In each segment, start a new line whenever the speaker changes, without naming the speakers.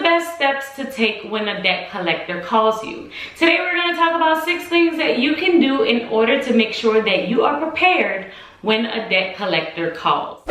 best steps to take when a debt collector calls you. Today we're going to talk about 6 things that you can do in order to make sure that you are prepared when a debt collector calls.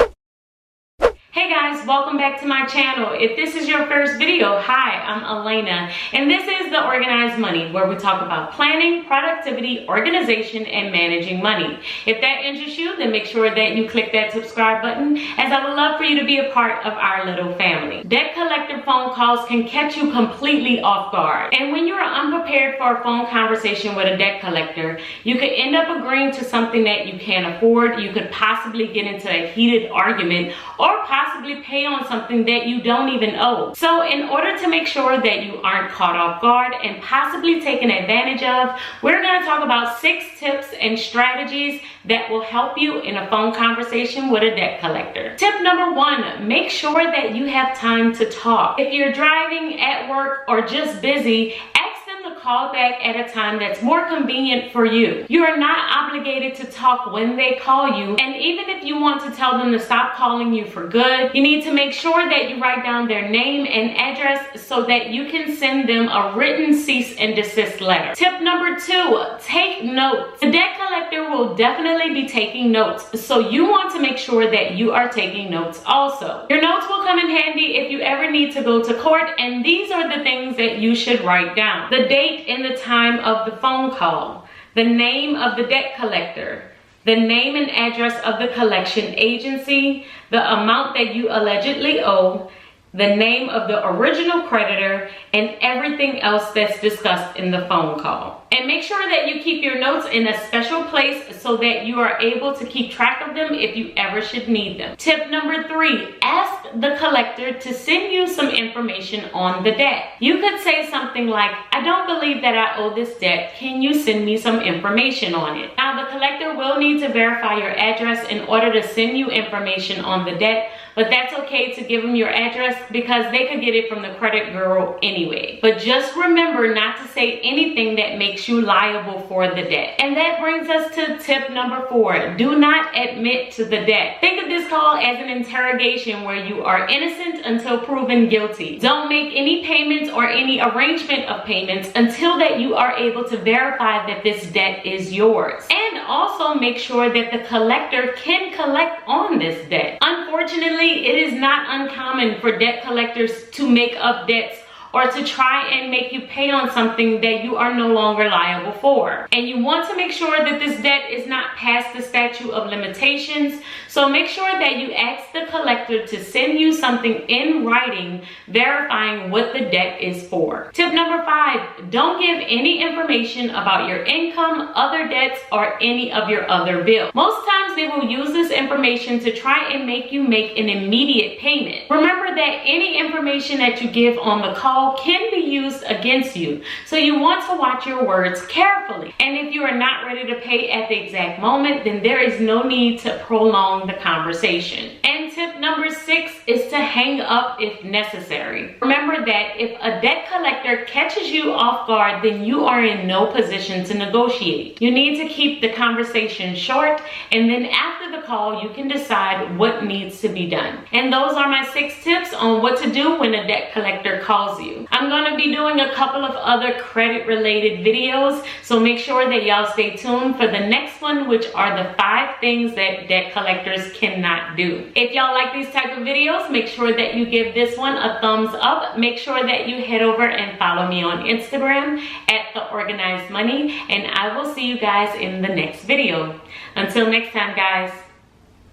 Hey guys, welcome back to my channel. If this is your first video, hi, I'm Alaina, and this is The Organized Money, where we talk about planning, productivity, organization, and managing money. If that interests you, then make sure that you click that subscribe button, as I would love for you to be a part of our little family. Debt collector phone calls can catch you completely off guard, and when you are unprepared for a phone conversation with a debt collector, you could end up agreeing to something that you can't afford. You could possibly get into a heated argument, or possibly pay on something that you don't even owe. So in order to make sure that you aren't caught off guard and possibly taken advantage of, we're going to talk about 6 tips and strategies that will help you in a phone conversation with a debt collector. Tip number 1, make sure that you have time to talk. If you're driving, at work, or just busy, ask them to call back at a time that's more convenient for you. You are not obligated to talk when they call you, and even if you want to tell them to stop calling you for good, you need to make sure that you write down their name and address so that you can send them a written cease and desist letter. Tip number 2, take notes. The debt collector will definitely be taking notes, so you want to make sure that you are taking notes also. Your notes will come in handy if you ever need to go to court, and these are the things that you should write down: the date and the time of the phone call, the name of the debt collector, the name and address of the collection agency, the amount that you allegedly owe, the name of the original creditor, and everything else that's discussed in the phone call. And make sure that you keep your notes in a special place so that you are able to keep track of them if you ever should need them. Tip number 3, ask the collector to send you some information on the debt. You could say something like, I don't believe that I owe this debt. Can you send me some information on it? Now, the collector will need to verify your address in order to send you information on the debt, but that's okay to give them your address because they could get it from the credit bureau anyway. But just remember not to say anything that makes you liable for the debt. And that brings us to tip number 4. Do not admit to the debt. Think of this call as an interrogation where you are innocent until proven guilty. Don't make any payments or any arrangement of payments until that you are able to verify that this debt is yours. And also make sure that the collector can collect on this debt. Unfortunately, it is not uncommon for debt collectors to make up debts or to try and make you pay on something that you are no longer liable for. And you want to make sure that this debt is not past the statute of limitations, so make sure that you ask the collector to send you something in writing verifying what the debt is for. Tip number 5, don't give any information about your income, other debts, or any of your other bills. Most times they will use this information to try and make you make an immediate payment. Remember that any information that you give on the call can be used against you, so you want to watch your words carefully. And if you are not ready to pay at the exact moment, then there is no need to prolong the conversation. And tip number 6 is to hang up if necessary. Remember that if a debt collector catches you off guard, then you are in no position to negotiate. You need to keep the conversation short, and then after the call, you can decide what needs to be done. And those are my 6 tips on what to do when a debt collector calls you. I'm going to be doing a couple of other credit related videos, so make sure that y'all stay tuned for the next one, which are the 5 things that debt collectors cannot do. If y'all like these type of videos, make sure that you give this one a thumbs up. Make sure that you head over and follow me on Instagram at The Organized Money, and I will see you guys in the next video. Until next time, guys,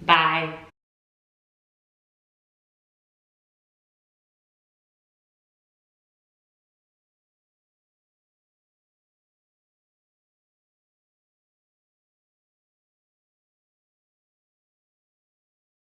bye.